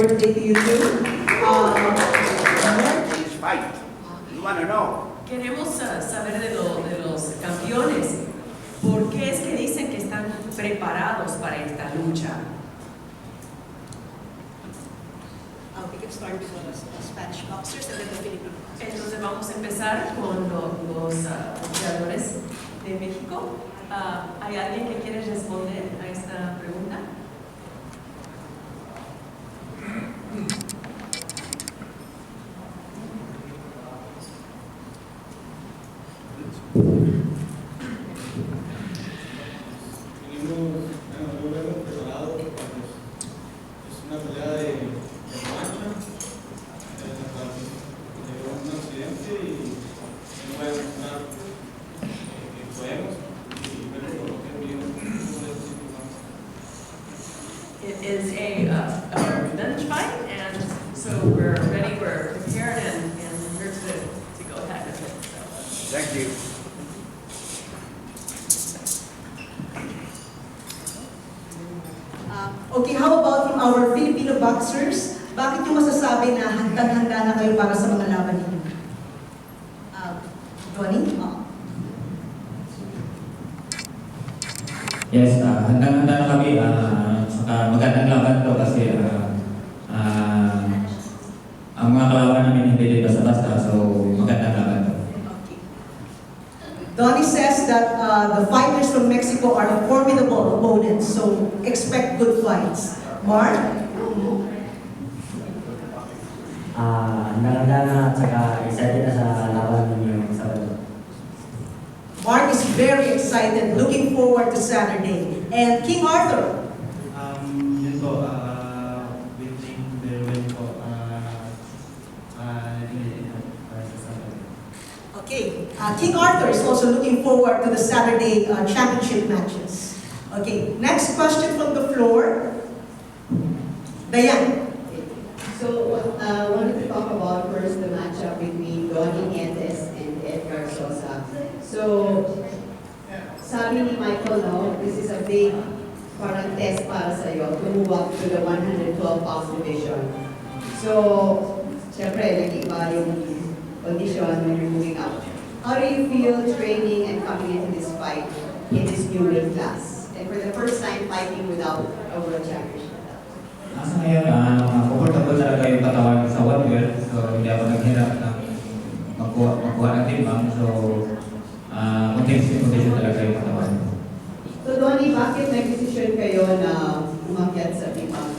birthday to you too. This fight. You want to know? Queremos saber de los campeones. ¿Por qué es que dicen que están preparados para esta lucha? We can start with the Spanish boxers and then the Filipino boxers. Entonces vamos a empezar con los boxeadores de México. ¿Hay alguien que quiere responder a esta pregunta? Lo hemos preparado, pues, es una pelea de marcha, llegó un accidente y no voy a demostrar que podemos y ver por lo que vivimos. It is a revenge fight, and so we're ready, we're prepared, and we're to go ahead with it. So. Thank you. Okay, how about from our Filipino boxers? Bakit yung masasabi na handang-handa na kayo para sa mga laban ninyo? Donnie? Yes, handang-handa na kami. Saka magandang laban to kasi ang mga kalaban namin hindi din basta-basta. So, magandang laban to. Okay. Donnie says that the fighters from Mexico are formidable opponents, so expect good fights. Mark? Handa na at saka excited na sa laban ninyo sa Sabado. Mark is very excited, looking forward to Saturday. And King Arthur? Yun po, waiting very well po. Para sa Sabado. Okay, King Arthur is also looking forward to the Saturday championship matches. Okay, next question from the floor. Diane. So, I wanted to talk about first the matchup between Nietes and Edgar Sosa. So, sabi ni Michael, no, this is a big parang test para sa'yo to move up to the 112-pound division. So, syempre, nag-iba yung condition when you're moving up. How do you feel training and coming into this fight in this new weight class? And for the first time fighting without a world championship? Sa ngayon, comfortable talaga yung katawan sa 112. So, hindi ako naghirap na magkuha ng timbang. So, condition talaga yung katawan. So, Donnie, bakit nag-decision kayo na umakyat sa timbang?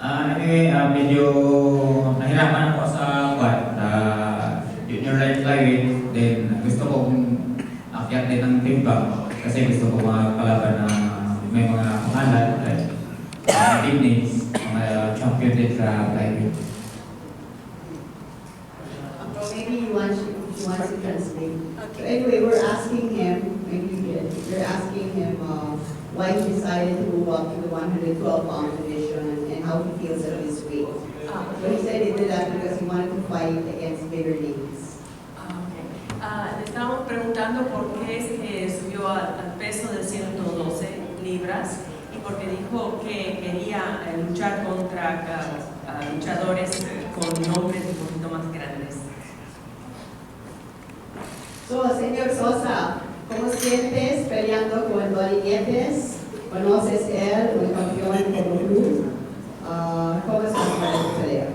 Anyway, medyo nahirapan ako sa junior light flyweight. Then, gusto kong akyat din ng timbang. Kasi gusto ko mga kalaban na may mga pangalan, like team names, mga champion din sa flyweight. Maybe you want to translate. So anyway, we're asking him, maybe you did, we're asking him why he decided to move up to the 112-pound division and how he feels at his weight. So he said he did that because he wanted to fight against bigger names. Le estamos preguntando por qué es que subió al peso de 112 libras y porque dijo que quería luchar contra luchadores con nombres un poquito más grandes. So, señor Sosa, ¿cómo sientes peleando con Nietes? ¿Conoces él, un campeón como tú? ¿Cómo es tu pelea?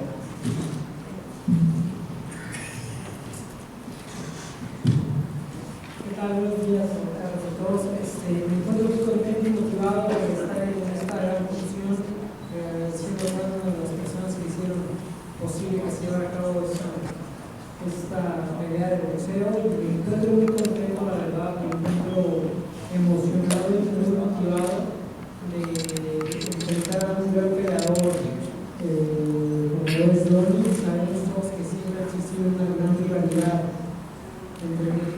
Buenos días a todos. Me encuentro muy contento y motivado por estar en esta gran función, siendo una de las personas que hicieron posible que se llevara a cabo esta pelea de boxeo. Me encuentro muy contento, la verdad, me encuentro emocionado y muy motivado de enfrentar a un gran peleador como lo es Donnie. Sabemos todos que siempre ha existido una gran rivalidad entre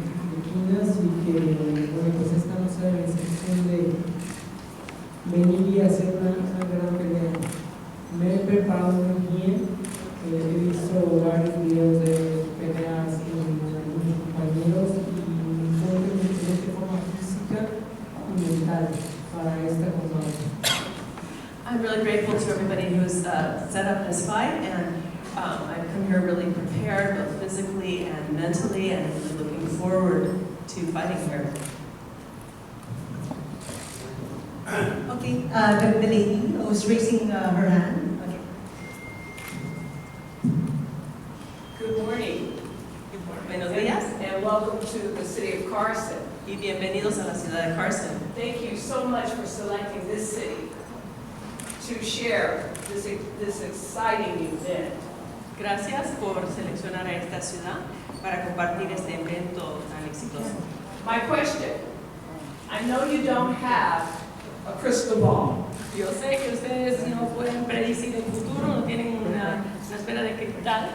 y que, bueno, pues esta no sea la excepción de venir y hacer una gran pelea. Me he preparado muy bien, he visto varios videos de peleas con algunos compañeros y me encuentro en excelente forma física y mental para esta combate. I'm really grateful to everybody who's set up this fight, and I've come here really prepared, both physically and mentally, and really looking forward to fighting here. Okay, the lady who's raising her hand. Okay. Good morning. Buenos días And welcome to the city of Carson. y bienvenidos a la ciudad de Carson. Thank you so much for selecting this city to share this exciting event. Gracias por seleccionar a esta ciudad para compartir este evento tan exitoso. My question, I know you don't have a crystal ball, Yo sé que ustedes no pueden predecir el futuro, no tienen una esfera de cristal,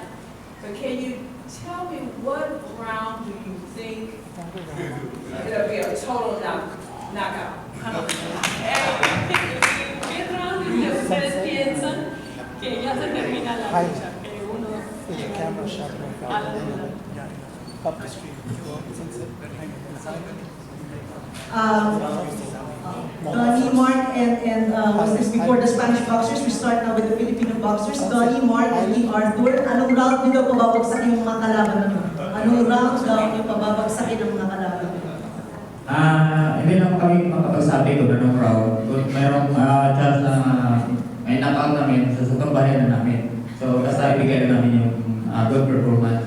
but can you tell me what round do you think it'll be a total knockout? ¿Qué round ustedes piensan que ya se termina la lucha? Que uno llega a la final. Donnie, Mark, and was this before the Spanish boxers? We start now with the Filipino boxers. Donnie, Mark, and me, Arthur. Anong round niyo daw pababagsakin yung mga kalaban ninyo? Anong round daw niyo pababagsakin ang mga kalaban ninyo? Hindi lang kami makapagsabi kung anong round. Kung merong chance na may knockout namin, susutumbahin na namin. So, basta ibigay na namin yung good performance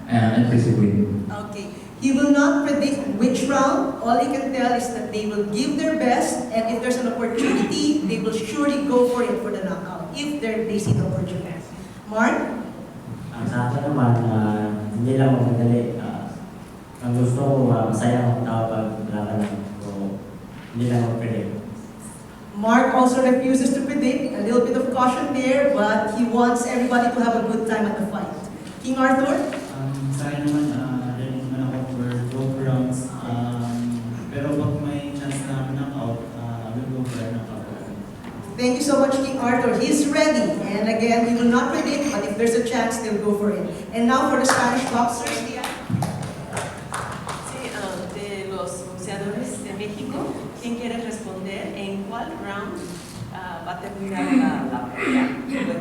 and discipline. Okay. He will not predict which round. All he can tell is that they will give their best, and if there's an opportunity, they will surely go for it for the knockout, if they see the opportunity. Mark? Sa akin naman, hindi lang magmadali. Ang gusto ko, masaya akong tao pag laban lang. So, hindi lang mag-predict. Mark also refuses to predict. A little bit of caution there, but he wants everybody to have a good time at the fight. King Arthur? Sa akin naman, ready naman ako for both rounds. Pero pag may chance na knockout, we'll go for a knockout. Thank you so much, King Arthur. He's ready. And again, he will not predict, but if there's a chance, they'll go for it. And now for the Spanish boxers. Sí, de los boxeadores de México, ¿quién quiere responder en cuál round va a terminar la pelea?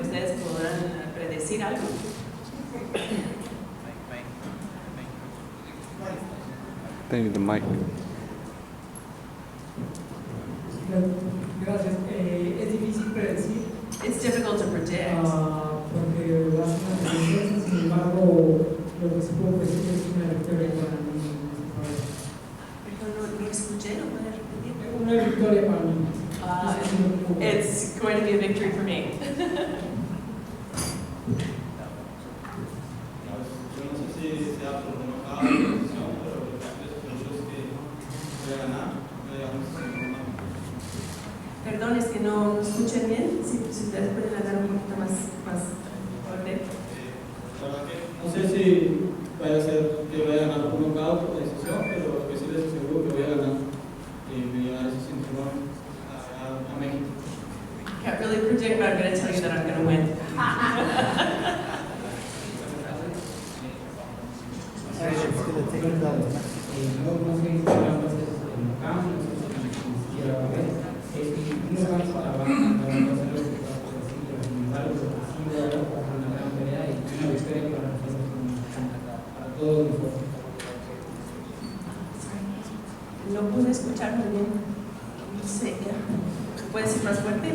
¿Ustedes podrán predecir algo? They need the mic. Gracias. Es difícil predecir It's difficult to predict. porque va a ser una tendencia, sin embargo, lo que se puede decir es una victoria para mí. Perdón, no escuché, ¿no puede repetir? Una victoria para mí. It's going to be a victory for me. Yo no sé si sea por knockout o decisión, pero lo que es que voy a ganar, no digamos una. Perdón, es que no escuché bien. Si ustedes pueden hablar un poquito más fuerte. La verdad que no sé si vaya a ser que voy a ganar por knockout o decisión, pero lo que sí les aseguro que voy a ganar y me llevar ese cinturón a México. Can't really predict, but I'm going to tell you that I'm going to win. No sé si va a ser en el campo, no sé si ni siquiera va a ver. No vamos para abajo, no vamos a hacer lo que va a decir, pero sin embargo, sí va a haber una gran pelea y una victoria para nosotros, para todos nosotros. No pude escuchar muy bien. No sé. ¿Puedes ser más fuerte?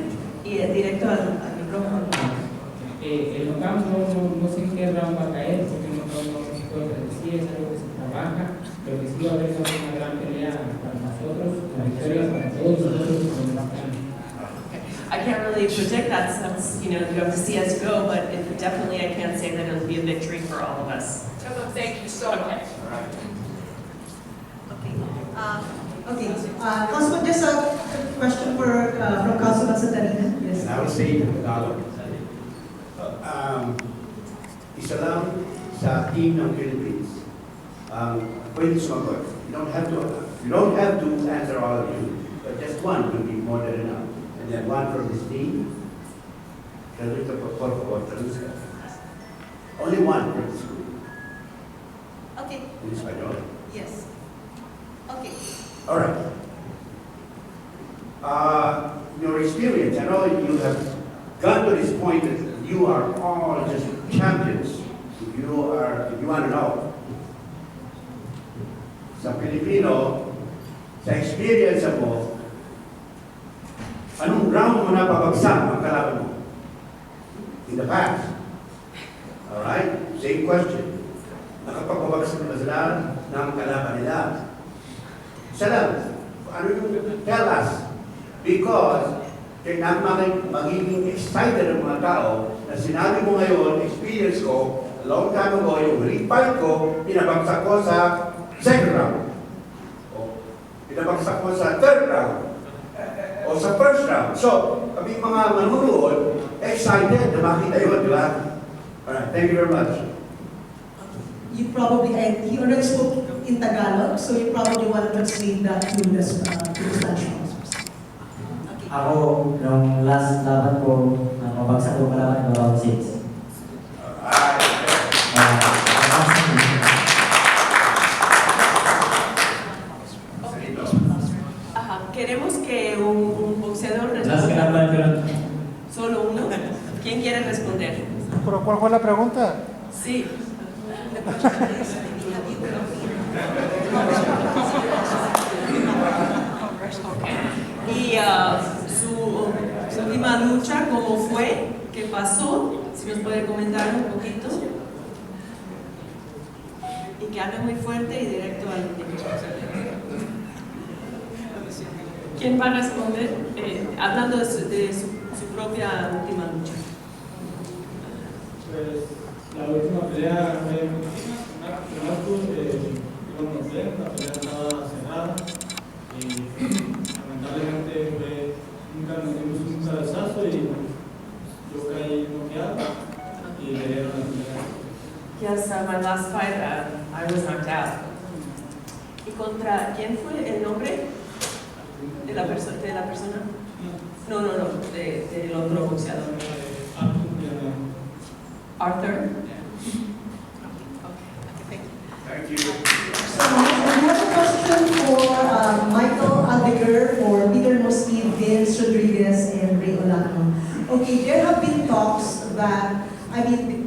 Y directo al micrófono. El knockout no sé en qué round va a caer, porque el knockout no se puede predecir, es algo que se trabaja, pero que sí va a haber una gran pelea para nosotros, la victoria para todos nosotros como mexicanos. I can't really predict that since, you have to see as you go, but definitely I can say that it'll be a victory for all of us. Thank you so much. Okay. Councilman, just a question from Councilman Santarina. Yes. And I will say it in Tagalog. Isa lang sa team ng Philippines. Pwede sumagot. You don't have to answer all of you, but just one will be more than enough. And then one from this team. Traduzca por favor, traduzca. Only one from this group. Okay. In español. Yes. Okay. All right. your experience. I know you have gone to this point that you are all just champions. If you want to know, sa Filipino, sa experience mo, anong round mo na pabagsak ang kalaban mo? In the past. Alright? Same question. Nakapagpabagsak na sila ng kalaban nila. Isa lang, ano yung tell us? Because magiging excited ang mga tao na sinabi mo ngayon, experience ko, a long time ago, yung refight ko, pinabagsak ko sa second round. O pinabagsak ko sa third round. O sa first round. So, kami mga manunood, excited na makita yun, di ba? Alright, thank you very much. You probably, and he already spoke in Tagalog, so you probably want to translate that to the Spanish officers. Ako, nung last laban ko, mabagsak ko kalaban ng round 6. Queremos que un boxeador responda. Solo uno. ¿Quién quiere responder? ¿Pero cuál fue la pregunta? Sí. Y su última lucha, ¿cómo fue? ¿Qué pasó? Si nos puede comentar un poquito. Y que hable muy fuerte y directo al micrófono. ¿Quién va a responder? Hablando de su propia última lucha. Pues la última pelea fue una pelea estaba cerrada y lamentablemente nunca nos dimos un cabezazo y yo caí noqueado y le dieron la pelea. Yes, my last fight, I was knocked out. ¿Y contra quién fue el nombre de la persona? No, del otro boxeador. Arthur? Thank you. So, another question for Michael Aldeguer, for Peter Mosque, Vince Rodriguez, and Ray Olano. Okay, there have been talks that,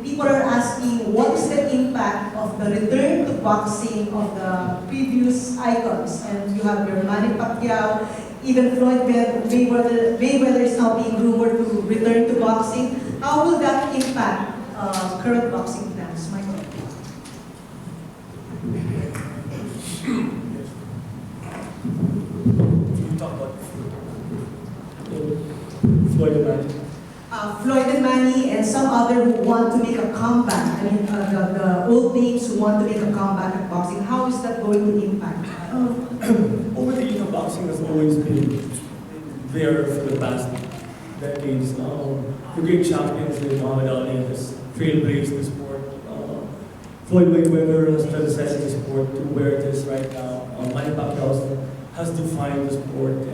people are asking what is the impact of the return to boxing of the previous icons, and you have your Manny Pacquiao, even Floyd Mayweather is now being rumored to return to boxing. How will that impact current boxing plans, Michael? You talk about Floyd and Manny. Floyd and Manny and some other who want to make a comeback. The old names who want to make a comeback at boxing. How is that going to impact? Overthinking of boxing has always been there for the past decades. The great champions like Muhammad Ali has trailblazed the sport. Floyd Mayweather has transcended the sport to where it is right now. Manny Pacquiao has defined the sport,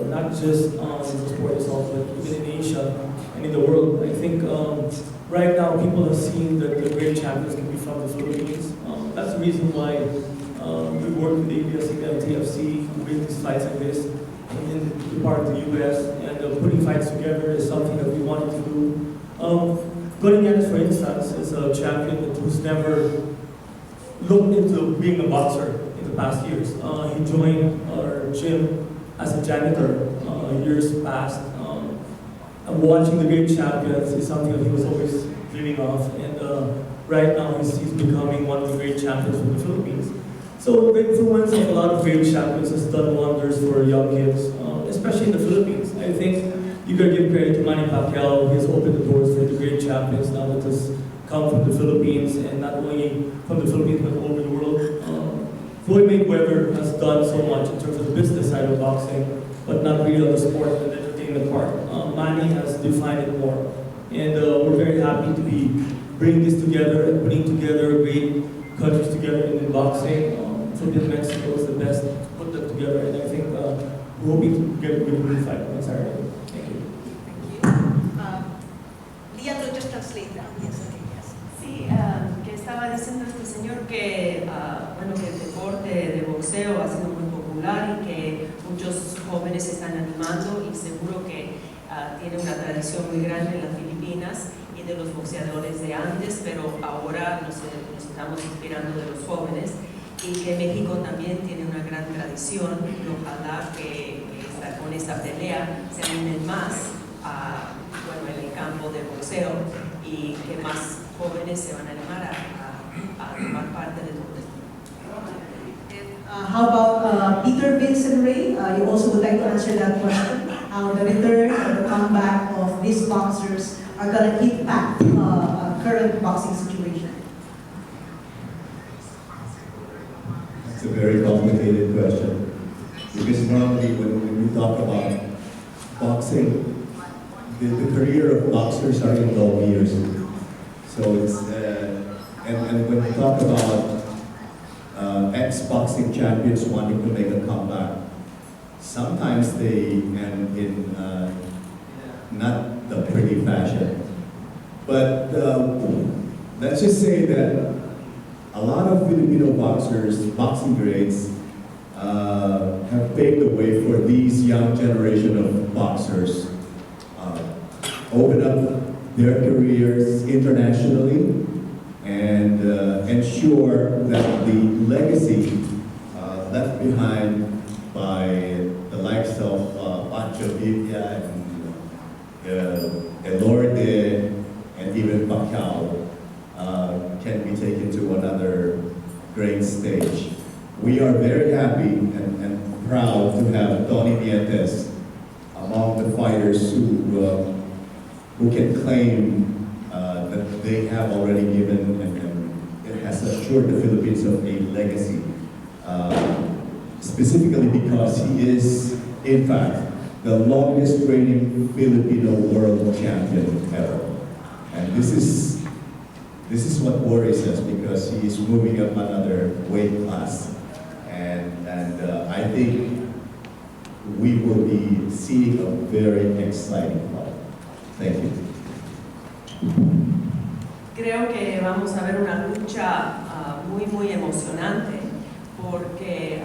not just the sport itself, but even in Asia and in the world. I think right now people have seen that the great champions can be from the Philippines. That's the reason why we work with the ABS-CBN and TFC to bring these fights like this and then be part of the US, and putting fights together is something that we wanted to do. Nietes, for instance, is a champion who's never looked into being a boxer in the past years. He joined our gym as a janitor years past. And watching the great champions is something that he was always dreaming of, and right now he's becoming one of the great champions from the Philippines. So the influence of a lot of great champions has done wonders for young kids, especially in the Philippines. I think you gotta give credit to Manny Pacquiao. He has opened the doors for the great champions now that has come from the Philippines, and not only from the Philippines but all over the world. Floyd Mayweather has done so much in terms of the business side of boxing, but not really on the sport and entertainment part. Manny has defined it more, and we're very happy to be bringing this together and putting together great countries together in boxing. Philippines, Mexico is the best to put them together, and I think we're hoping to get a good fight on Saturday. Thank you. Lian will just translate that. Yes, okay, yes. Sí, que estaba diciendo este señor que, bueno, que el deporte de boxeo ha sido muy popular y que muchos jóvenes se están animando y seguro que tiene una tradición muy grande en las Filipinas y de los boxeadores de antes, pero ahora nos estamos inspirando de los jóvenes y que México también tiene una gran tradición y ojalá que con esta pelea se animen más en el campo de boxeo y que más jóvenes se van a animar a tomar parte de todo esto. How about Peter, Vincent, Ray? You also would like to answer that question? How the return or the comeback of these boxers are going to impact current boxing situation? It's a very complicated question. Because normally when we talk about boxing, the career of boxers are in long years. So it's, and when we talk about ex-boxing champions wanting to make a comeback, sometimes they end in not the pretty fashion. But let's just say that a lot of Filipino boxers, boxing greats, have paved the way for these young generation of boxers, open up their careers internationally, and ensure that the legacy left behind by the likes of Pancho Villa and Elorde and even Pacquiao can be taken to another great stage. We are very happy and proud to have Tony Nietes among the fighters who can claim that they have already given and it has assured the Philippines of a legacy. Specifically because he is, in fact, the longest reigning Filipino world champion ever. And this is what worries us because he is moving up another weight class. And I think we will be seeing a very exciting fight. Thank you. Creo que vamos a ver una lucha muy emocionante porque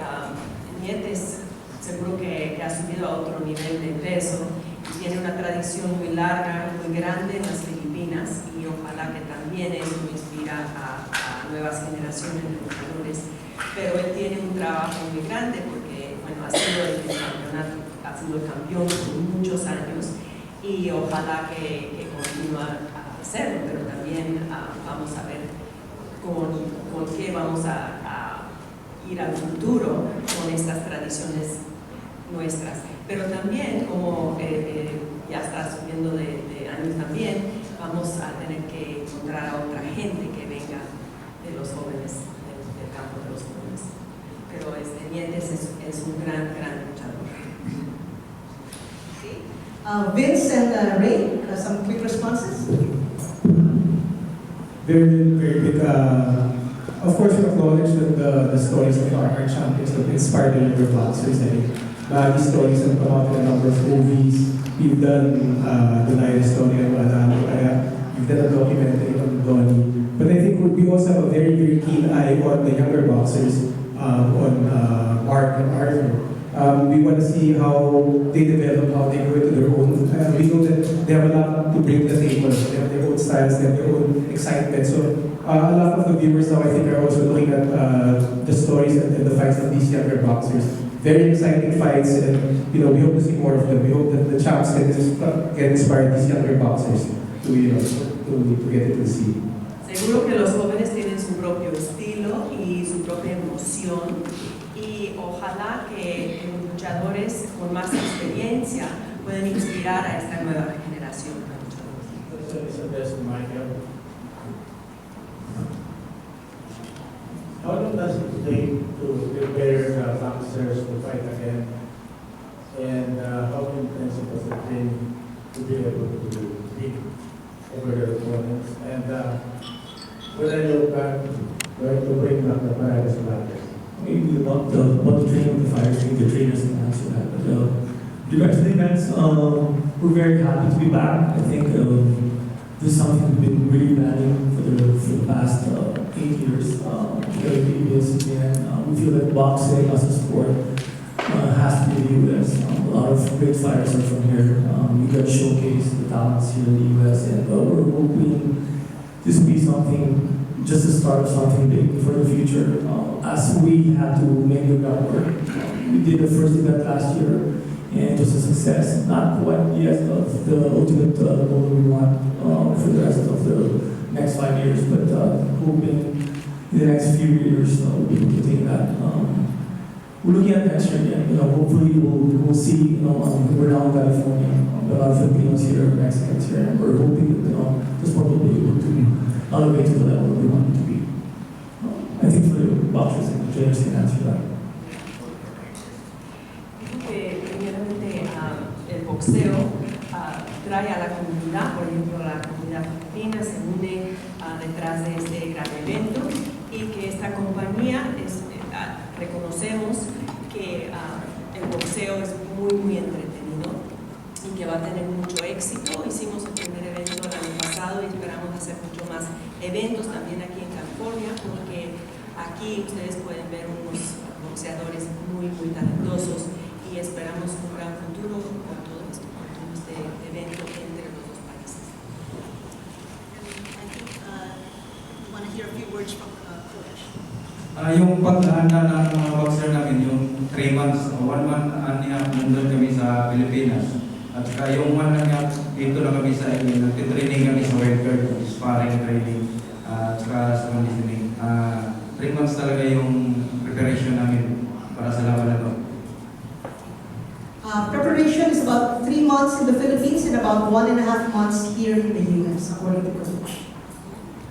Nietes seguro que ha subido a otro nivel de peso y tiene una tradición muy larga, muy grande en las Filipinas y ojalá que también eso inspira a nuevas generaciones de luchadores. Pero él tiene un trabajo muy grande porque ha sido el campeonato, ha sido el campeón por muchos años y ojalá que continúe a hacerlo, pero también vamos a ver con qué vamos a ir al futuro con estas tradiciones nuestras. Pero también, como ya está subiendo de años también, vamos a tener que encontrar a otra gente que venga de los jóvenes, del campo de los jóvenes. Pero Nietes es un gran luchador. Vince and Ray, some quick responses? Very big. Of course, we acknowledge that the stories of our champions have inspired the younger boxers. These stories have come out in a number of movies. We've done the Nietes story of Adamo. We've done a documentary on Donnie. But I think we also have a very keen eye on the younger boxers, on Mark and Arthur. We want to see how they develop, how they grow to their own. We know that they have a lot to bring to the table. They have their own styles, they have their own excitement. So a lot of the viewers now, I think, are also looking at the stories and the fights of these younger boxers. Very exciting fights, and we hope to see more of them. We hope that the champs can inspire these younger boxers to get into the scene. Seguro que los jóvenes tienen su propio estilo y su propia emoción y ojalá que los luchadores con más experiencia puedan inspirar a esta nueva generación de luchadores. How long does it take to prepare boxers to fight again? And how intensive was the training to be able to beat over their opponents? And when I look back, going to bring up the Paragas Matters. Maybe about the training of the fighters, the trainers can answer that. But the rest of the events, we're very happy to be back. I think this is something we've been really planning for the past 8 years. We feel that boxing as a sport has to be the US. A lot of great fighters are from here. We got to showcase the talents here in the US, and we're hoping this will be something, just the start of something big for the future. As we had to make the groundwork, we did the first event last year, and it was a success. Not quite yet of the ultimate goal we want for the rest of the next 5 years, but hoping in the next few years we'll be able to take that. We're looking at next year again. Hopefully we'll see. We're down in California. A lot of Filipinos here, Mexicans here, and we're hoping that the sport will be able to elevate to the level we want it to be. I think for the boxers and the trainers can answer that. Primeramente, el boxeo trae a la comunidad, por ejemplo, la comunidad filipina se une detrás de este gran evento, y que esta compañía reconocemos que el boxeo es muy entretenido y que va a tener mucho éxito. Hicimos el primer evento el año pasado y esperamos hacer mucho más eventos también aquí en California, porque aquí ustedes pueden ver unos boxeadores muy talentosos, y esperamos un gran futuro con todo esto, con todo este evento entre los dos países. I think we want to hear a few words from Coach. Yung paghahanda ng mga boxer namin, yung 3 months o 1 month and a half nandun kami sa Pilipinas. At saka yung 1 and a half dito na kami sa England, nagtitraining kami sa weight card, sparring training, at saka sa conditioning. 3 months talaga yung preparation namin para sa laban na to. Preparation is about 3 months in the Philippines and about 1.5 months here in the US, according to Coach.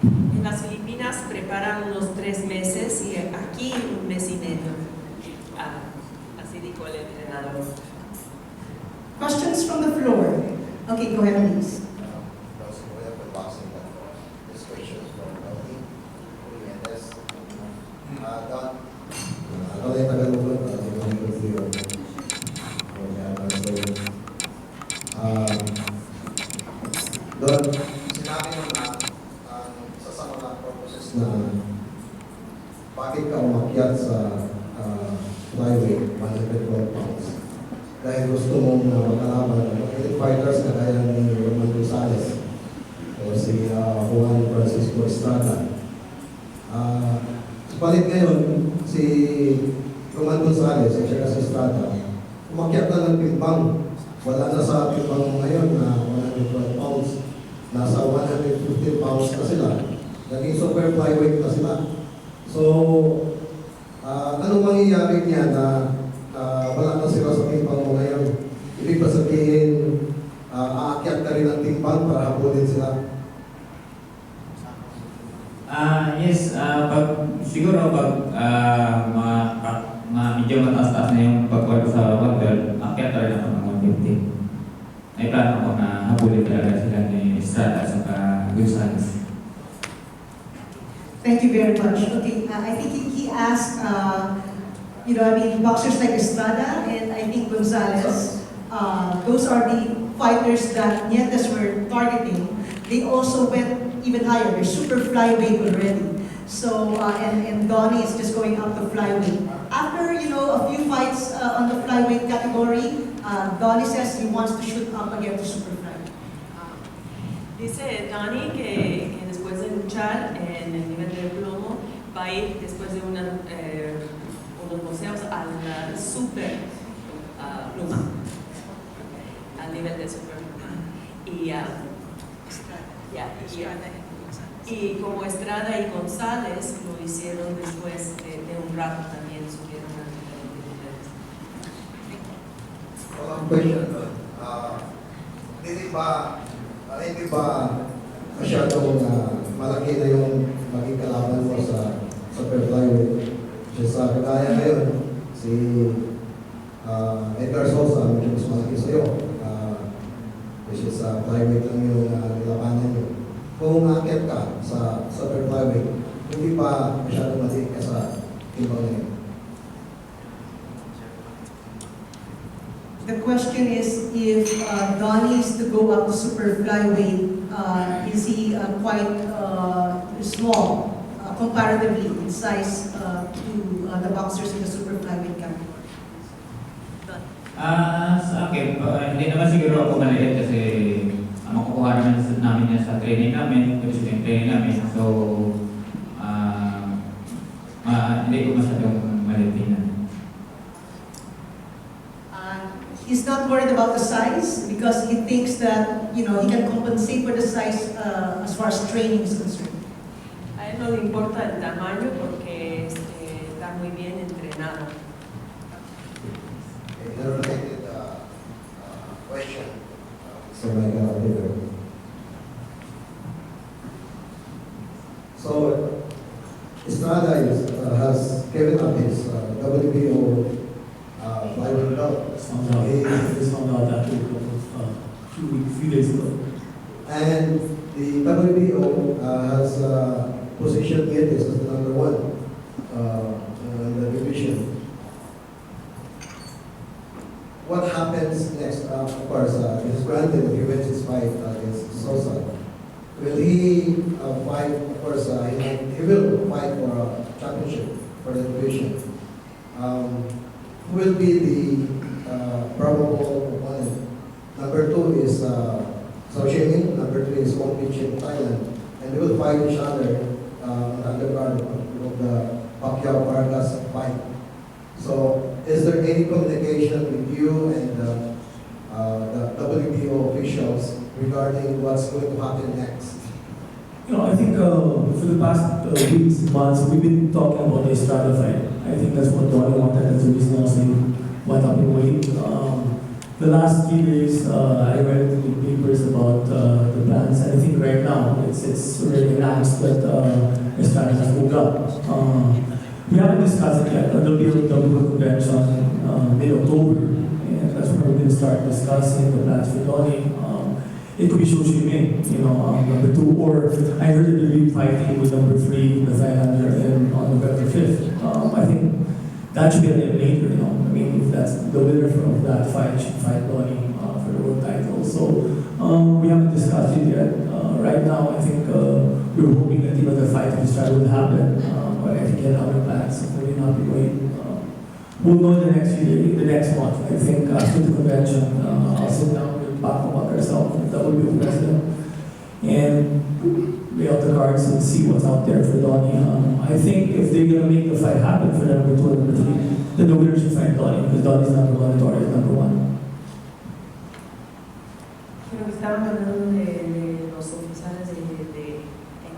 En las Filipinas preparan unos 3 meses y aquí un mes y medio. Así dijo el entrenador. Questions from the floor? Okay, go ahead, please. Doon, sinabi mo na sa mga purposes na bakit ka umakyat sa flyweight 112 pounds. Dahil gusto mong magkalaban ng elite fighters na kaya ni Roman Gonzalez o si Juan Francisco Estrada. Subalit ngayon, si Roman Gonzalez at saka si Estrada, umakyat na ng timbang. Wala na sa timbang mo ngayon na 112 pounds. Nasa 150 pounds na sila. Naging super flyweight na sila. So, anong mangyayari niya na wala na sila sa timbang mo ngayon? Ibig ba sabihin, aakyat ka rin ang timbang para habulin sila? Yes, siguro pag medyo mataas-taas na yung pagkuha sa water, akyat na rin ako ng 150. May plano ko na habulin talaga sila ni Estrada at Gonzalez. Thank you very much. Okay, I think he asked, boxers like Estrada and I think Gonzalez, those are the fighters that Nietes were targeting. They also went even higher. They're super flyweight already. So, and Donnie is just going up to flyweight. After, a few fights on the flyweight category, Donnie says he wants to shoot up again to super flyweight. Dice Donnie que después de luchar en el nivel del plomo, va a ir después de unos boxeos al super pluma, al nivel de super pluma. Y como Estrada y González lo hicieron después de un rato, también subieron a diferentes niveles. Walang question. Hindi ba masyadong malaki na yung maging kalaban mo sa super flyweight? Sa kagaya ngayon, si Edgar Sosa, medyo mas malaki sa'yo. Kasi sa flyweight lang yung nilabanan nyo. Kung aakyat ka sa super flyweight, hindi pa masyadong maliit ka sa timbang ngayon. The question is, if Donnie is to go up to super flyweight, is he quite small comparatively in size to the boxers in the super flyweight category? Sa akin, hindi naman siguro ako maliit kasi makukuha naman namin yan sa training namin, kasi yung training namin. So, hindi ko masyadong maliitin. He's not worried about the size because he thinks that, he can compensate for the size as far as training is concerned. A él no le importa el tamaño porque está muy bien entrenado. A related question. So, So, Estrada has given up his WBO fighting belt. Just found out that few days ago. And the WBO has positioned Nietes as the number one in the division. What happens next? Of course, it is granted that he wins his fight against Sosa. Will he fight? Of course, he will fight for a championship for the division. Who will be the probable opponent? Number 2 is Sao Shimin. Number 3 is Wong Pich in Thailand. And they will fight each other on the undercard of the Pacquiao-Vargas fight. So, is there any communication with you and the WBO officials regarding what's going to happen next? I think for the past weeks, months, we've been talking about the Estrada fight. I think that's what Donnie wanted. That's the reason also he went up in weight. The last few days, I read in the papers about the plans, and I think right now it's already announced that Estrada has moved up. We haven't discussed it yet. There'll be a WBO convention mid-October, and that's when we're going to start discussing the plans for Donnie. It could be Sosa Presser, number 2, or I heard that they'll be fighting with number 3, the 500, and on November 5th. I think that should be a little later, I mean, if that's the winner of that fight, should fight Donnie for the world title. So we haven't discussed it yet. Right now, I think we're hoping that the fight of Estrada will happen, but I think he had other plans, so we're not be waiting. We'll know in the next month. I think after the convention, I'll sit down with Paco ourselves, if that will be the president, and lay out the cards and see what's out there for Donnie. I think if they're going to make the fight happen for number 2 and number 3, then the winner should fight Donnie, because Donnie's number 1 and Donnie is number 1. Creo que estaban hablando de los oficiales en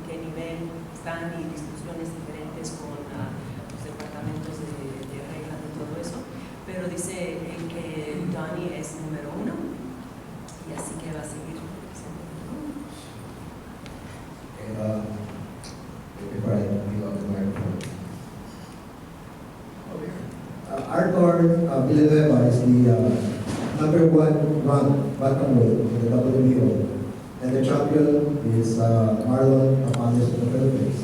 qué nivel están y discusiones diferentes con los departamentos de reglas y todo eso, pero dice que Donnie es número 1 y así que va a seguir siendo número 1. Before I give up the microphone. Arthur Villanueva is the number 1 ranked bantamweight in the WBO, and the champion is Marlon Apanis of the Philippines.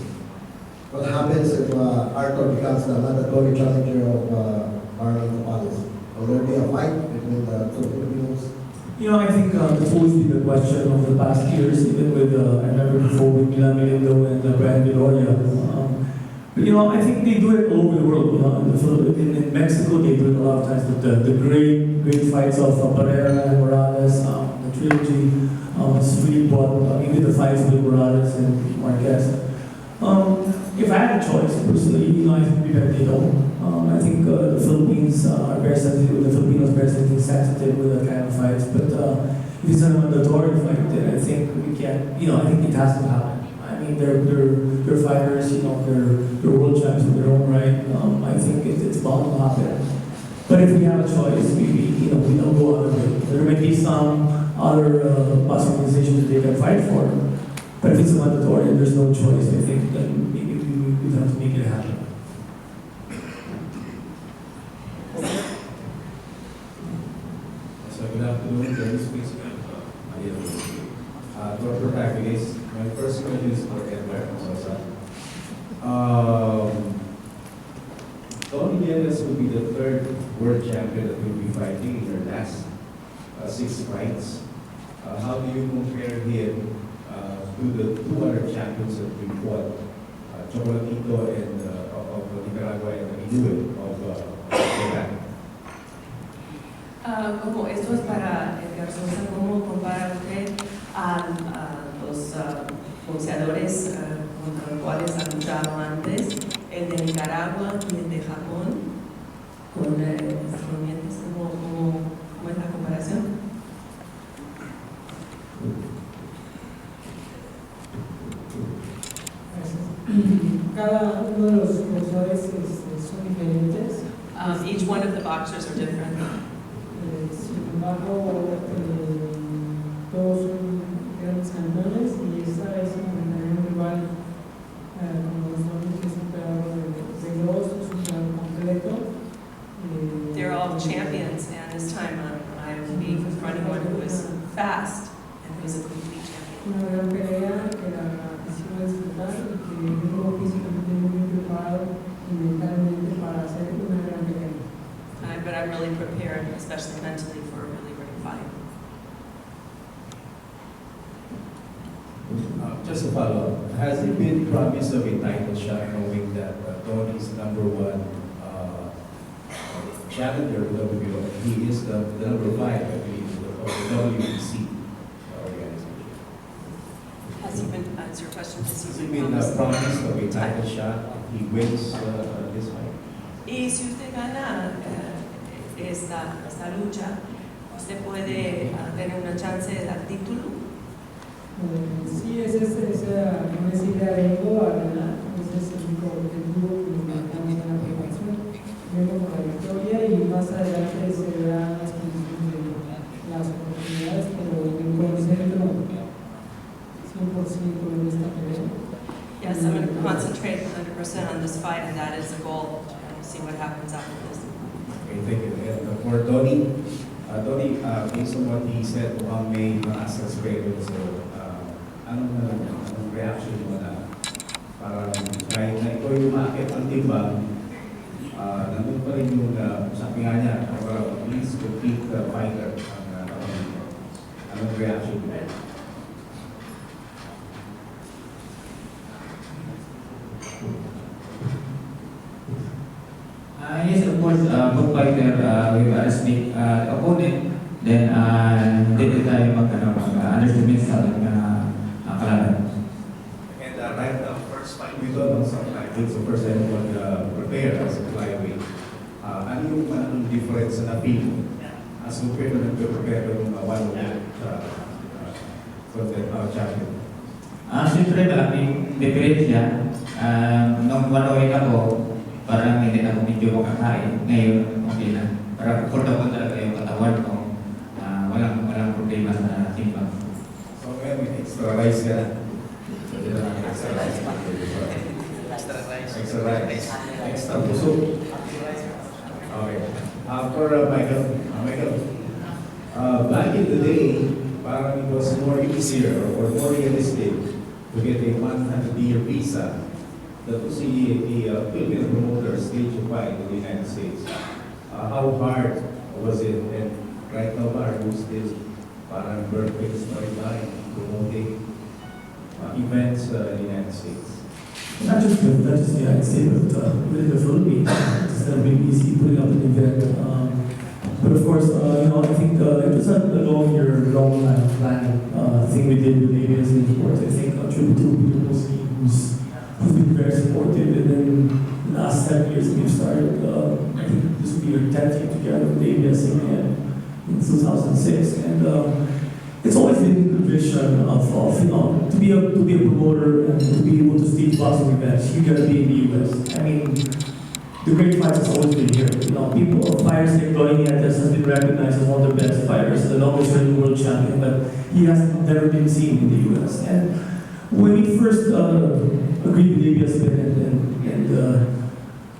What happens if Arthur becomes the mandatory challenger of Marlon Apanis? Will there be a fight between the two Filipinos? I think that's always been the question of the past years, even with, I remember before with Milan Melindo and Brian Viloria. But I think they do it all over the world. In Mexico, they do it a lot of times with the great fights of Pereira and Morales, the trilogy. It's really brought, even the fights with Morales and Marquez. If I had a choice, personally, I think we better don't. I think the Philippines are very sensitive. The Filipinos are very sensitive with that kind of fights. But if it's a mandatory fight, then I think we can. I think it has to happen. I mean, they're fighters. They're world champions in their own right. I think it's bound to happen. But if we have a choice, we don't go other way. There may be some other bus organizations that they can fight for. But if it's a mandatory and there's no choice, I think then maybe we have to make it happen. So good afternoon, Dennis Speaks to our protagonist. My first question is for Edgar Sosa. Donnie Nietes will be the 3rd world champion that will be fighting in your last 6 fights. How do you compare him to the 2 other champions that we fought, Chocolatito and of Nicaragua and Inuit of Japan? Como esto es para Edgar Sosa, ¿cómo compara usted a los boxeadores contra los cuales ha luchado antes, el de Nicaragua y el de Japón, con Nietes? ¿Cómo es la comparación? Cada uno de los boxeadores son diferentes. Each one of the boxers are different. Sin embargo, todos son grandes campeones y esta es un rival como los nombres, que es un peleador peligroso, es un peleador completo. They're all champions, and this time I will be confronting one who is fast and who's a complete champion. Una gran pelea que la quisiera disfrutar y que vengo físicamente muy bien preparado y mentalmente para hacer una gran pelea. But I'm really prepared, especially mentally, for a really great fight. Just a follow-up. Has it been promised of a title shot knowing that Tony is number one challenger to WBO? He is the number 5, I believe, of the WBC organization. Has he been, as your question, Has it been promised of a title shot if he wins this fight? Y si usted gana esta lucha, usted puede tener una chance de dar título. Sí, esa con esa idea vengo a ganar, ese es el único objetivo que nos marcamos en la preparación. Vengo por la victoria y más adelante se verán las condiciones de las oportunidades, pero me concentro 100% en esta pelea. Yes, I'm going to concentrate 100% on this fight, and that is the goal, and see what happens after this. Okay, thank you. And for Tony, based on what he said, mukhang may mataas grade. So, anong reaction mo na parang kahit na ikaw yung umakit ang timbang, nandun pa rin yung sabi nga niya, please compete the fighter. Anong reaction mo? Yes, of course, both fighter with a respect opponent, then hindi tayo mag-underestimate sa ating kalaban. And right now, first fight we don't know sometimes. It's the first time we prepare as a flyweight. Ano yung anong difference na feel mo as compared to nag-prepare yung one for the champion? Siyempre, malaking diferensya. Nung 108 ako, parang hindi na ako medyo makakain. Ngayon, okay na. Parang comfortable talaga yung katawan ko. Walang problema sa timbang. So, ngayon, extra rice ka na? Extra rice. Extra rice. Extra puso. Okay. For Michael, back in the day, parang it was more easier or more realistic to get a 100-year visa that to see a Filipino promoter stage a fight in the United States. How hard was it? And right now, who's still parang birthday storyline promoting events in the United States? Not just the United States, but within the Philippines. It's not really easy putting up an event. But of course, I think it was a long plan thing we did with ABS in sports. I think tribute to Peter Mosey, who's been very supportive. And then the last 10 years we've started, I think this will be our 10th year together with ABS in 2006. And it's always been the vision of to be a promoter and to be able to stage boxing events. You gotta be in the US. I mean, the great fights has always been here. Fighters like Nietes has been recognized as one of the best fighters, the longest reigning world champion, but he has never been seen in the US. And when we first agreed with ABS and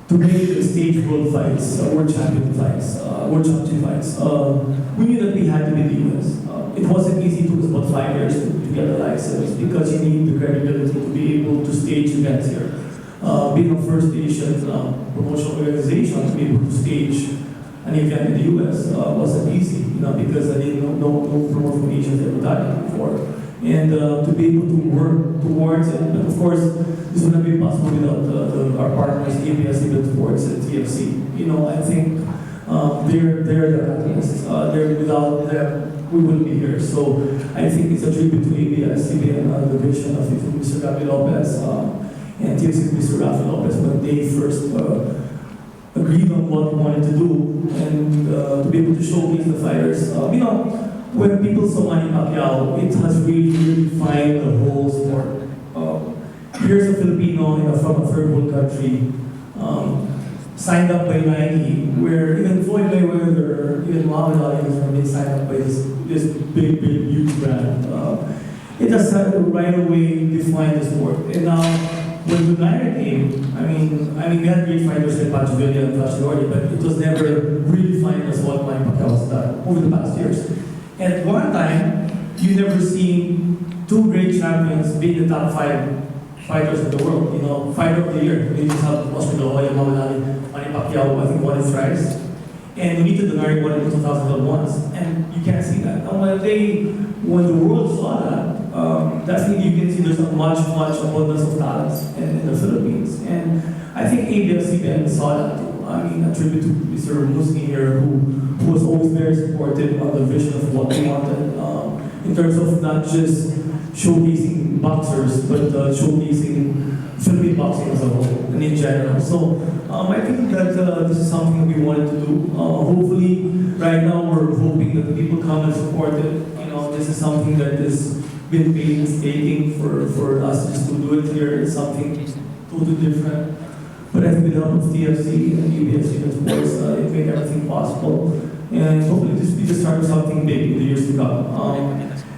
to make the stage world fights, world championship fights, we knew that we had to be in the US. It wasn't easy. It took us about 5 years to get a license because you need the credibility to be able to stage events here. Being a First Asian promotional organization, to be able to stage an event in the US wasn't easy, because I didn't know no promoter from Asia had ever done it before. And to be able to work towards it, and of course, this would not be possible without our partners, ABS Event Sports and TFC. I think they're the catalysts. Without them, we wouldn't be here. So I think it's a tribute to ABS-CBN, the vision of Mr. Gabi Lopez and TFC Mr. Rafa Lopez when they first agreed on what we wanted to do and to be able to showcase the fighters. When people saw Manny Pacquiao, it has really defined the whole sport. Here's a Filipino from a third world country, signed up by Nike, where even Floyd Mayweather, even Muhammad Ali has been signed up by this big, huge brand. It has right away defined the sport. And now, when the United came, I mean, we had great fighters like Pacho Villa and Flash Gordon, but it was never really defined as what Manny Pacquiao has done over the past years. And at one time, you never seen two great champions be the top 5 fighters in the world. Fighter of the year. We just have Oscar De La Hoya, Muhammad Ali, Manny Pacquiao, I think won it thrice. And Nietes Denari won it in 2000 once. And you can't see that. And when the world saw that, definitely you can see there's a much abundance of talents in the Philippines. And I think ABS-CBN saw that too. I mean, a tribute to Mr. Musni here, who was always very supportive on the vision of what we wanted, in terms of not just showcasing boxers, but showcasing Philippine boxing as a whole and in general. So I think that this is something we wanted to do. Hopefully, right now we're hoping that people come and support it. This is something that has been painstaking for us just to do it here. It's something totally different. But I think with the help of TFC and ABS-CBN Sports, it made everything possible. And hopefully this will be the start of something big in the years to come.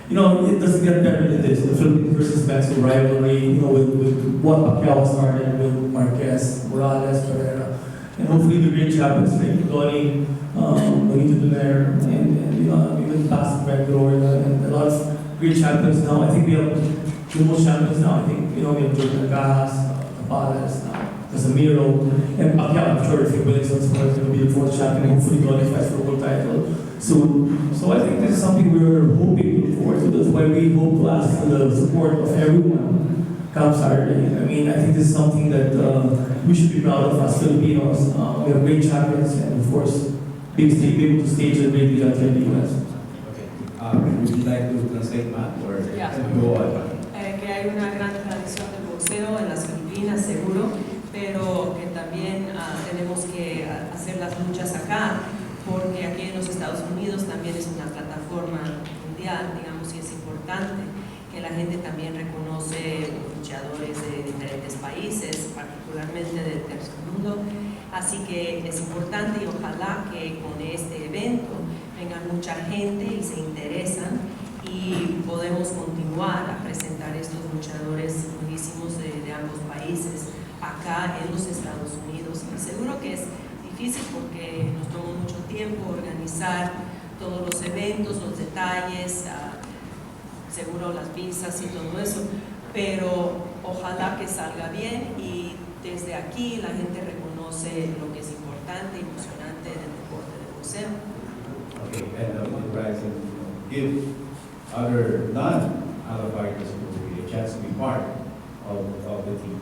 It doesn't get better than this. The Philippines versus Mexico rivalry, with what Pacquiao started with Marquez, Morales, Pereira. And hopefully the great champions like Donnie, Nietes Denari, and even past Greg Gloria, and a lot of great champions now. I think we have the most champions now. I think, we have Jordan Cajas, Tapales now. Casemiro, and Pacquiao, I'm sure if he wins, it's going to be the 4th champion, hopefully qualifies for a world title. So I think this is something we're hoping to look forward to. That's why we hope to ask for the support of everyone come Saturday. I mean, I think this is something that we should be proud of as Filipinos. We have great champions, and of course, be able to stage a great event here in the US. Would you like to translate, Matt, or go on? Que hay una gran tradición de boxeo en las Filipinas, seguro, pero que también tenemos que hacer las luchas acá, porque aquí en los Estados Unidos también es una plataforma mundial, digamos, y es importante que la gente también reconoce luchadores de diferentes países, particularmente del tercer mundo. Así que es importante y ojalá que con este evento vengan mucha gente y se interesan y podemos continuar a presentar estos luchadores buenísimos de ambos países acá en los Estados Unidos. Y seguro que es difícil porque nos tomó mucho tiempo organizar todos los eventos, los detalles, seguro las visas y todo eso, pero ojalá que salga bien y desde aquí la gente reconoce lo que es importante y emocionante del deporte de boxeo. Okay, and Bryce, give other non-other fighters a chance to be part of the team.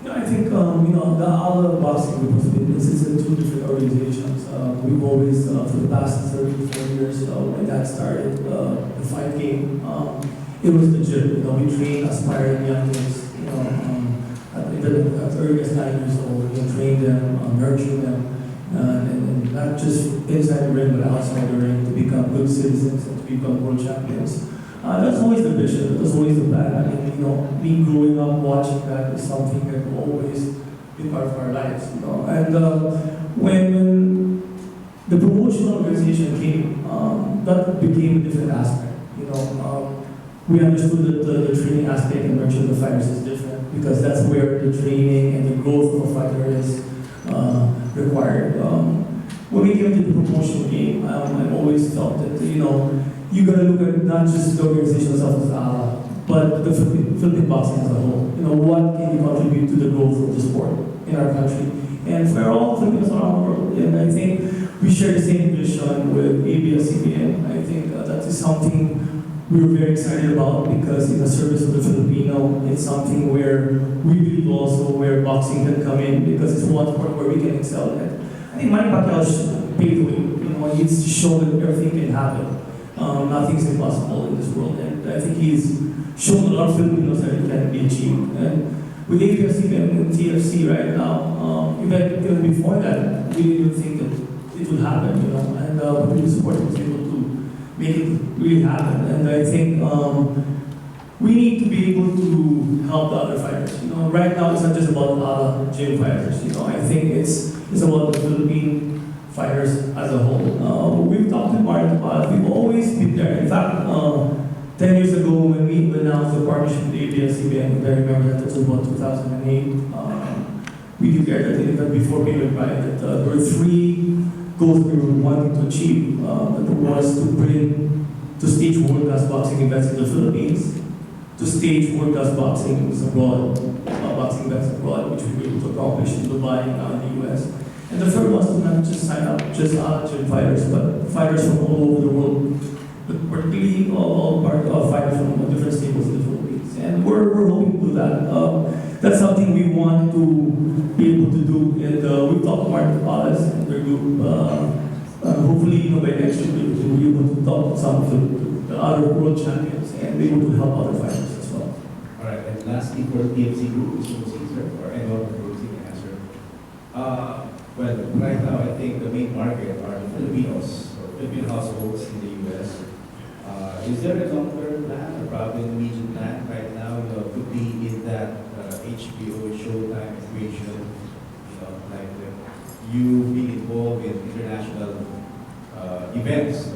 I think the ALA boxing group has been, this is 2 different organizations. We've always, for the past 34 years, when that started, the fight game, it was legit. We trained aspiring young kids, at the earliest 9 years old. We trained them, nurtured them, and not just inside the ring, but outside the ring, to become good citizens and to become world champions. That's always the vision, that's always the plan. I mean, me growing up watching that is something that will always be part of our lives, And when the promotional organization came, that became a different aspect, We understood that the training aspect and nurturing the fighters is different because that's where the training and the growth of a fighter is required. When we came to the promotional game, I always felt that, you gotta look at not just the organization itself as ALA, but the Philippine boxing as a whole. What can you contribute to the growth of the sport in our country? And for all Filipinos around the world. And I think we share the same vision with ABS-CBN. I think that is something we were very excited about because in the service of the Filipino, it's something where we believe also where boxing can come in because it's one sport where we can excel at. I think Manny Pacquiao pave the way. You know, he needs to show that everything can happen. Nothing's impossible in this world, and I think he's shown a lot of Filipinos that it can be achieved. And with ABS-CBN and TFC right now, even before that, we didn't even think that it would happen, you know, and but the support was able to make it really happen. And I think we need to be able to help the other fighters. You know, right now it's not just about gym fighters. You know, I think it's about the Philippine fighters as a whole. We've talked to Martin about it. We've always been there. In fact, 10 years ago when we announced the partnership with ABS-CBN, I remember that was about 2008. We declared that even before we went by that there were 3 goals we were wanting to achieve. That was to stage world-class boxing events in the Philippines, to stage world-class boxing abroad, boxing events abroad, which we were able to accomplish in Dubai and in the US. And the third was to not just sign up just gym fighters, but fighters from all over the world, but particularly all part of fighters from different staples in the Philippines. And we're hoping to do that. That's something we want to be able to do. And we've talked to Martin Palace and their group. Hopefully, you know, by next year we'll be able to talk to some of the other world champions and be able to help other fighters as well. All right, and lastly for TFC Group, Mr. Caesar, or anyone who can answer. Well, right now I think the main market are the Filipinos, or Filipino households in the U.S. Is there a long-term plan, or probably a medium plan right now, you know, could be in that HBO Showtime equation, you know, like you being involved in international events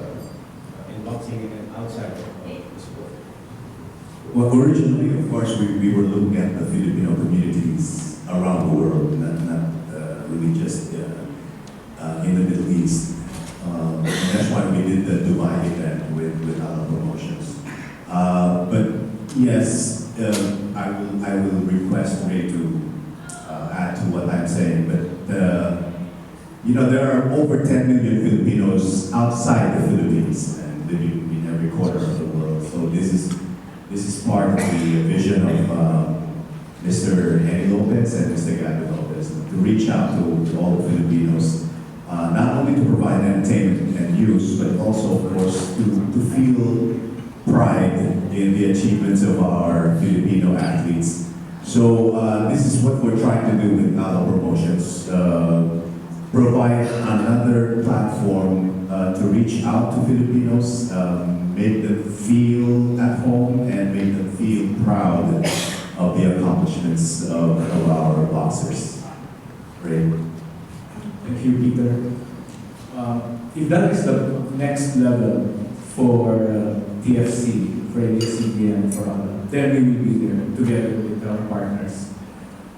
in boxing and outside of the sport? Well, originally, of course, we were looking at the Filipino communities around the world, not really just in the Middle East. And that's why we did the Dubai event with other promotions. But yes, I will request Ray to add to what I'm saying. But you know, there are over 10 million Filipinos outside the Philippines and living in every corner of the world. So this is part of the vision of Mr. Henry Lopez and Mr. Gabby Lopez to reach out to all the Filipinos, not only to provide entertainment and news, but also, of course, to feel pride in the achievements of our Filipino athletes. So this is what we're trying to do with Nalo Promotions. Provide another platform to reach out to Filipinos, make them feel at home and make them feel proud of the accomplishments of our boxers. Great. Thank you, Peter. If that is the next level for TFC, for ABS-CBN, for ALA, then we will be there together with our partners.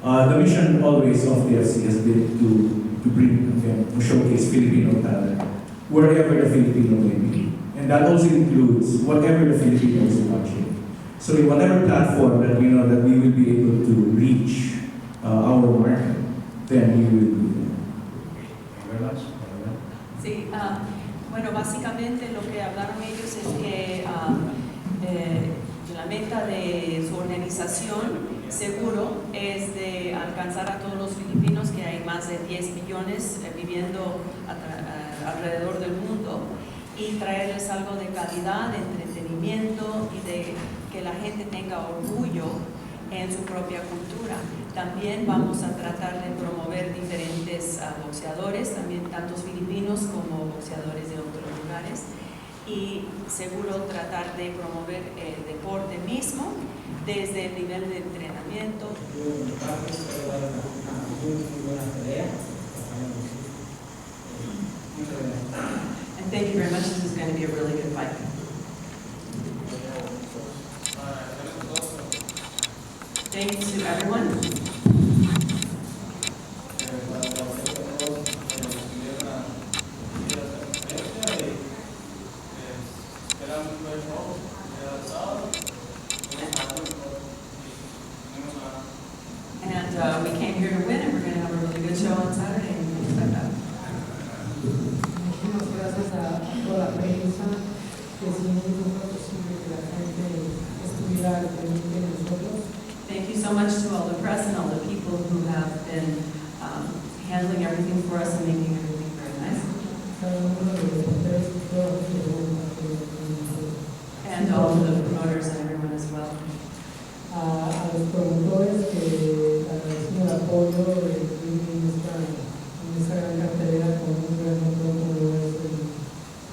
The mission always of TFC has been to bring, again, to showcase Filipino talent wherever the Filipino may be. And that also includes whatever the Filipino is watching. So in whatever platform that we know that we will be able to reach our market, then we will do that. Thank you very much. Sí, bueno, básicamente lo que hablaron ellos es que la meta de su organización seguro es de alcanzar a todos los filipinos, que hay más de 10 millones viviendo alrededor del mundo, y traerles algo de calidad, de entretenimiento y de que la gente tenga orgullo en su propia cultura. También vamos a tratar de promover diferentes boxeadores, también tantos filipinos como boxeadores de otros lugares, y seguro tratar de promover el deporte mismo desde el nivel de entrenamiento. And thank you very much. This is going to be a really good fight. Thanks to everyone. And we came here to win, and we're going to have a really good show on Saturday, and we expect that. Muchísimas gracias a toda la prensa, que sin ningún fue posible que la gente estuviera al pendiente de nosotros. Thank you so much to all the press and all the people who have been handling everything for us and making everything very nice. And all of the promoters and everyone as well. A los promotores que agradecen el apoyo en esta gran cartelera con un gran motor como lo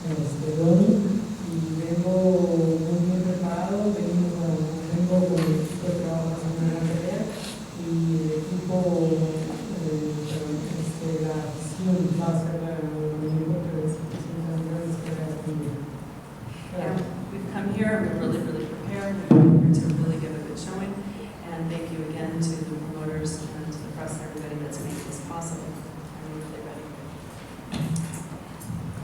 es Donny. Y vengo muy bien preparado, vengo con el equipo de trabajo a una gran pelea y el equipo, la afición va a ser lo mismo que es una gran expectativa. And we've come here, we're really, really prepared, we're here to really give a good showing. And thank you again to the promoters and to the press and everybody that's making this possible. I'm really ready.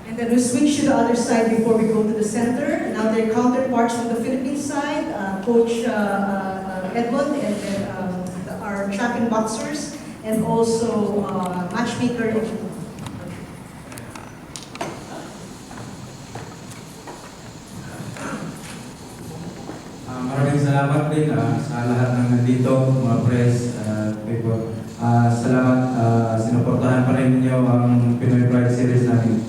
And then we switch to the other side before we go to the center. Now their counterparts from the Philippine side, Coach Edmund, and then our champion boxers, and also matchmaker. Maraming salamat din sa lahat ng nandito, mga press, people. Salamat, sinuportahan pa rin ninyo ang Pinoy Pride Series namin.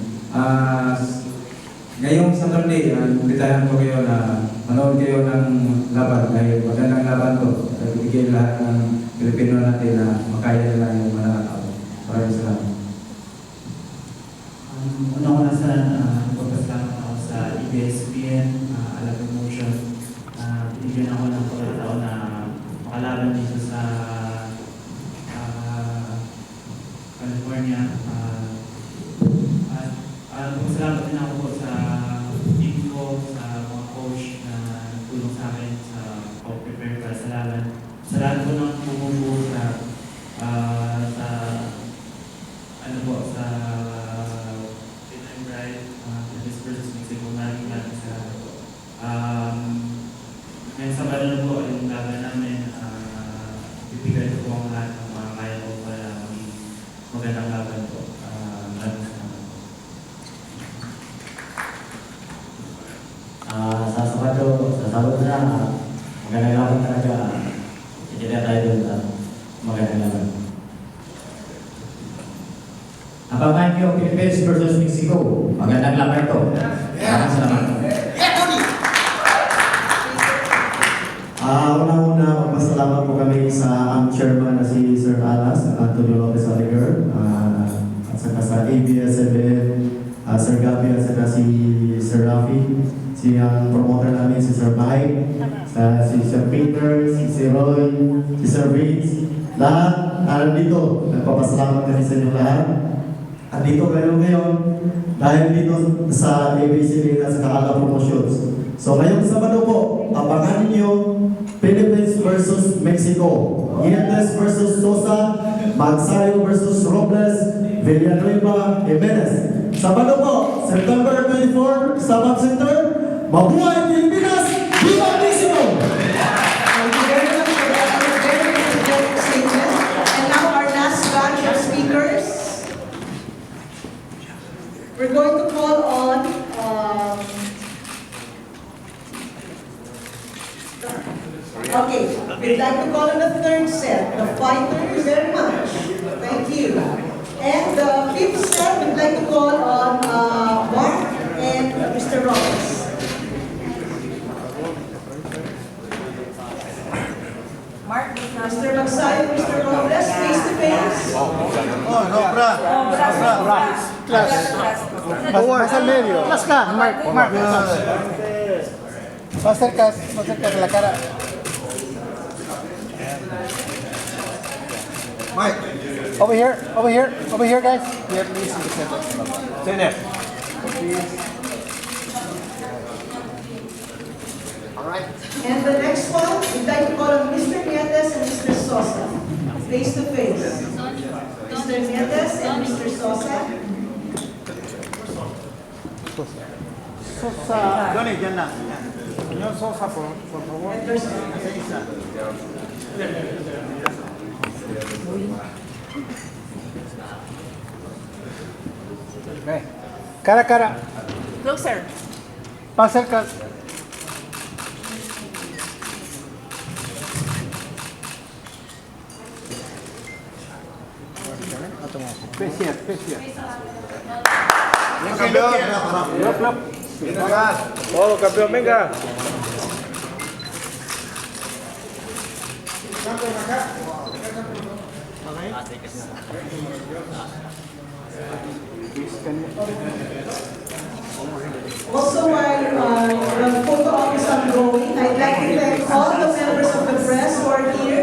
Ngayong Saturday, imbitahan ko kayo na manood kayo ng laban dahil magandang laban to. Ibigay lahat ng Pilipino natin na makaya nila yung mananakaw. Maraming salamat. Una-una sa magpasalamat ako sa ABS-CBN, Alam Promotion. Binigyan ako ng pagkakataon na makalaban dito sa California. Salamat din ako po sa team ko, sa mga coach na nagtulong sa akin sa pag-prepare para sa laban. Sa lahat po ng bumubuo sa Pinoy Pride, this versus Mexico, maraming salamat po. Ngayon Sabado na po yung laban namin, bibigay ko po ang lahat ng mga kaya ko para magandang laban po. Maraming salamat. Sa Sabado na, magandang laban talaga. Kita tayo doon, magandang laban. Abangan nyo, Philippines versus Mexico. Magandang laban ito. Maraming salamat. Una-una, magpasalamat po kami sa chairman na si Sir Alas, Antonio Lopez Aliger, at saka sa ABS-CBN, Sir Gabi, at saka si Sir Rafi, si ang promoter namin, si Sir Mike, si Sir Peter, si Roy, si Sir Vince, lahat dito. Nagpapasalamat kami sa inyo lahat. At dito kayo ngayon dahil dito sa ABCD at sa Alam Promotions. So ngayong Sabado po, abangan ninyo Philippines versus Mexico, Nietes versus Sosa, Magsayo versus Robles, Villanueva, Jimenez. Sabado po, September 24, sa Box Center. Mabuhay Pilipinas! Viva Mexico! Thank you very much for that very energetic statement. And now our last batch of speakers. We're going to call on okay, we'd like to call on the third set, the fighters, very much. Thank you. And the fifth set, we'd like to call on Mark and Mr. Roberts. Mark, Mr. Magsayo, Mr. Robles, face to face. Más al medio. Más acá, Mark. Más cerca de la cara. Mike. Over here, guys. Here, please, in the center. Stay there. Please. All right. And the next one, we'd like to call on Mr. Nietes and Mr. Sosa. Face to face. Mr. Nietes and Mr. Sosa. Sosa. Johnny, dyan lang. Señor Sosa, por favor. Ve. Cara a cara. Closer. Más cerca. Face here. Campeón. Todo campeón, venga. Also, while the photo op is ongoing, I'd like to thank all the members of the press who are here